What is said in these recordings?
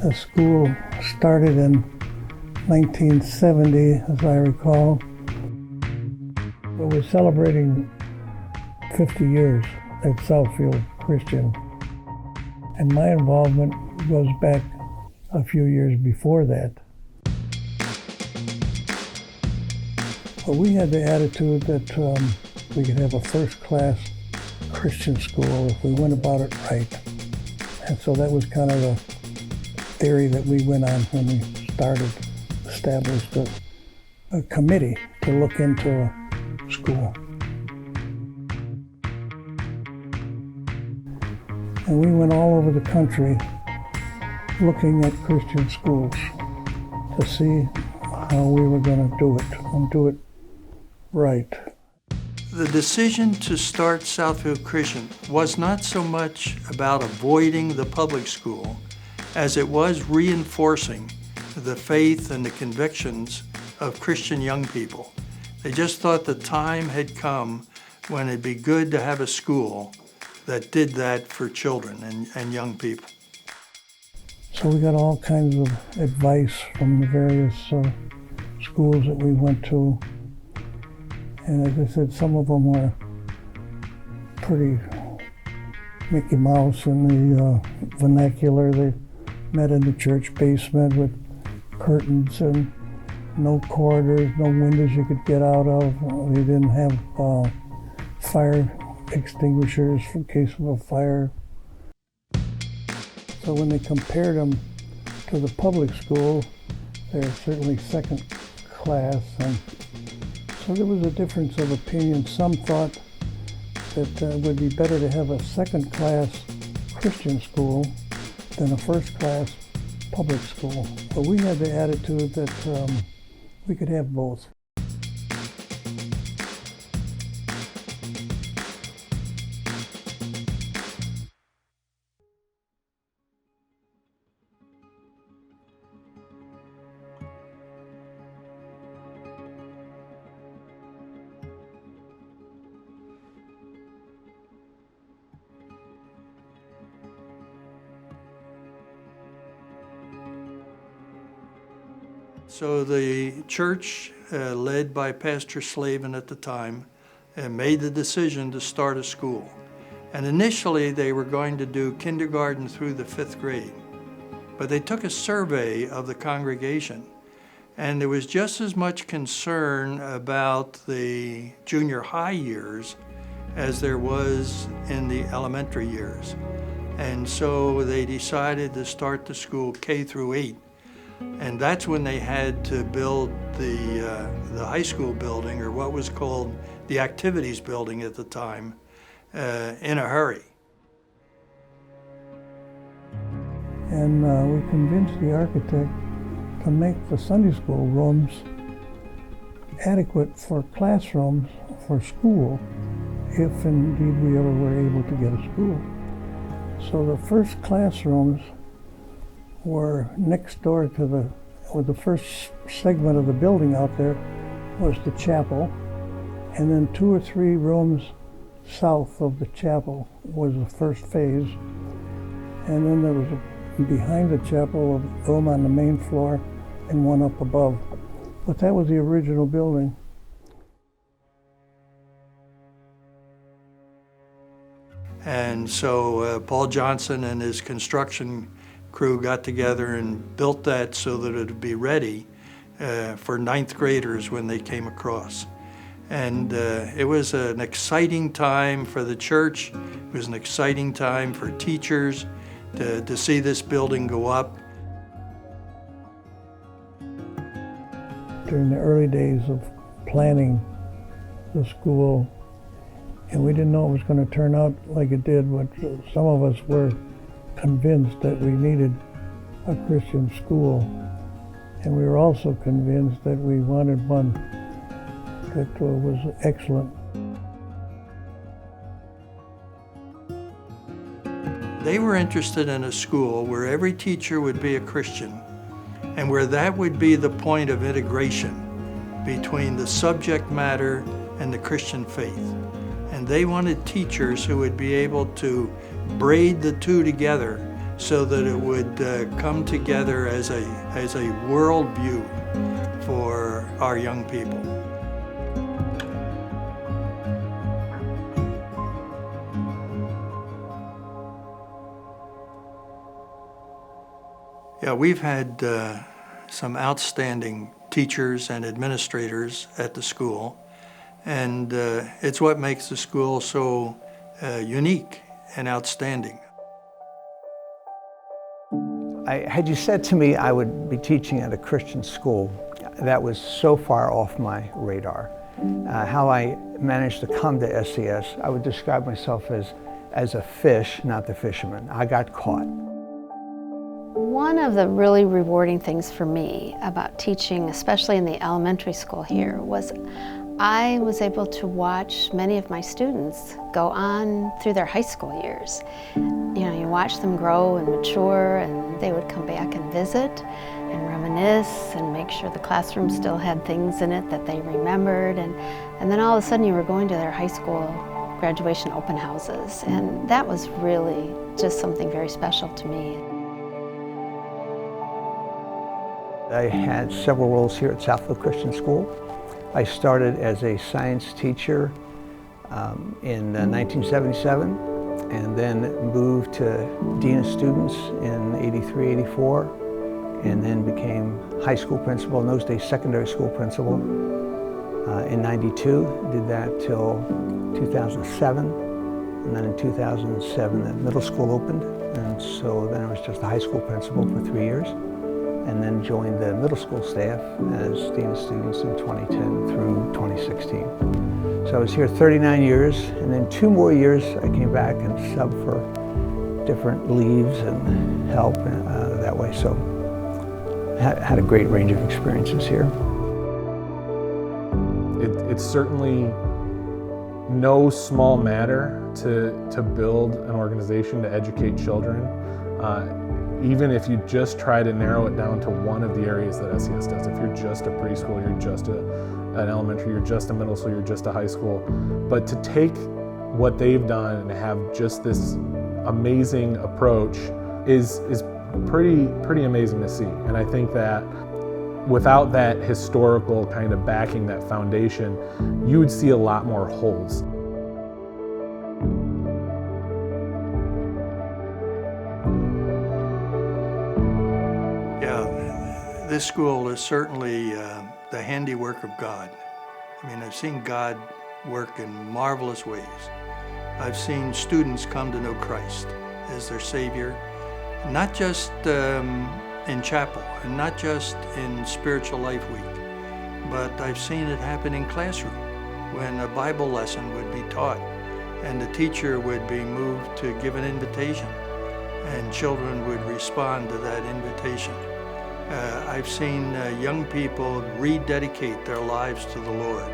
The school started in 1970, as I recall. But we're celebrating 50 years at Southfield Christian. And my involvement goes back a few years before that. But we had the attitude that we could have a first-class Christian school if we went about it right. And so that was kind of the theory that we went on when we established a committee to look into a school. And we went all over the country looking at Christian schools to see how we were going to do it and do it right. The decision to start Southfield Christian was not so much about avoiding the public school as it was reinforcing the faith and the convictions of Christian young people. They just thought the time had come when it'd be good to have a school that did that for children and young people. So we got all kinds of advice from the various schools that we went to. And as I said, some of them were pretty Mickey Mouse in the vernacular. They met in the church basement with curtains and no corridors, no windows you could get out of. They didn't have fire extinguishers in case of a fire. So when they compared them to the public school, they're certainly second class. And so there was a difference of opinion. Some thought that it would be better to have a second-class Christian school than a first-class public school. But we had the attitude that we could have both. So the church, led by Pastor Slavin at the time, made the decision to start a school. And initially they were going to do kindergarten through the 5th grade. But they took a survey of the congregation, and there was just as much concern about the junior high years as there was in the elementary years. And so they decided to start the school K through 8. And that's when they had to build the high school building, or what was called the activities building at the time, in a hurry. And we convinced the architect to make the Sunday school rooms adequate for classrooms for school, if indeed we ever were able to get a school. So the first classrooms were next door to the first segment of the building out there was the chapel, and then 2 or 3 rooms south of the chapel was the first phase, and then there was behind the chapel a room on the main floor and one up above. But that was the original building. And so Paul Johnson and his construction crew got together and built that so that it would be ready for 9th graders when they came across. And it was an exciting time for the church. It was an exciting time for teachers to see this building go up. During the early days of planning the school, and we didn't know it was going to turn out like it did, but some of us were convinced that we needed a Christian school, and we were also convinced that we wanted one that was excellent. They were interested in a school where every teacher would be a Christian, and where that would be the point of integration between the subject matter and the Christian faith. And they wanted teachers who would be able to braid the two together so that it would come together as a worldview for our young people. Yeah, we've had some outstanding teachers and administrators at the school, and it's what makes the school so unique and outstanding. Had you said to me I would be teaching at a Christian school, that was so far off my radar. How I managed to come to SCS, I would describe myself as a fish, not the fisherman. I got caught. One of the really rewarding things for me about teaching, especially in the elementary school here, was I was able to watch many of my students go on through their high school years. You know, you watch them grow and mature, and they would come back and visit and reminisce and make sure the classroom still had things in it that they remembered. And then all of a sudden you were going to their high school graduation open houses, and that was really just something very special to me. I had several roles here at Southfield Christian School. I started as a science teacher in 1977, and then moved to Dean of Students in 83, 84, and then became high school principal, in those days secondary school principal, in 92. Did that till 2007, and then in 2007 the middle school opened, and so then I was just a high school principal for 3 years, and then joined the middle school staff as Dean of Students in 2010 through 2016. So I was here 39 years, and then 2 more years I came back and subbed for different leaves and help that way. So had a great range of experiences here. It's certainly no small matter to build an organization to educate children. Even if you just try to narrow it down to one of the areas that SCS does. If you're just a preschool, you're just an elementary, you're just a middle school, you're just a high school. But to take what they've done and have just this amazing approach is pretty amazing to see. And I think that without that historical kind of backing, that foundation, you would see a lot more holes. This school is certainly the handiwork of God. I mean, I've seen God work in marvelous ways. I've seen students come to know Christ as their Savior, not just in chapel and not just in Spiritual Life Week, but I've seen it happen in classroom when a Bible lesson would be taught and the teacher would be moved to give an invitation and children would respond to that invitation. I've seen young people rededicate their lives to the Lord.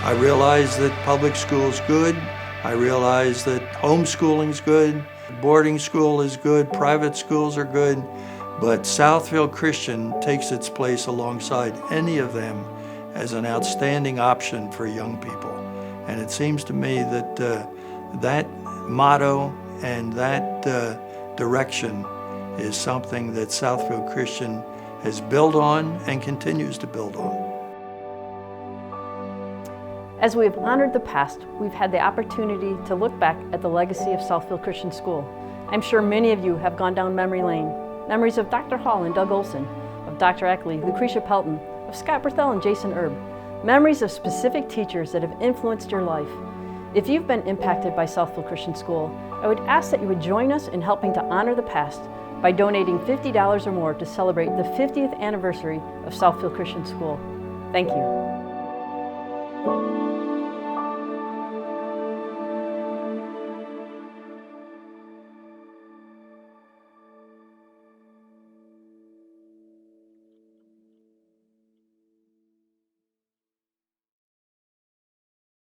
I realize that public school is good. I realize that homeschooling is good, boarding school is good, private schools are good, but Southfield Christian takes its place alongside any of them as an outstanding option for young people. And it seems to me that that motto and that direction is something that Southfield Christian has built on and continues to build on. As we have honored the past, we've had the opportunity to look back at the legacy of Southfield Christian School I'm sure many of you have gone down memory lane. Memories of Dr. Hall and Doug Olson, of Dr. Eckley, Lucretia Pelton, of Scott Berthel and Jason Erb. Memories of specific teachers that have influenced your life. If you've been impacted by Southfield Christian School, I would ask that you would join us in helping to honor the past by donating $50 or more to celebrate the 50th anniversary of Southfield Christian School. Thank you.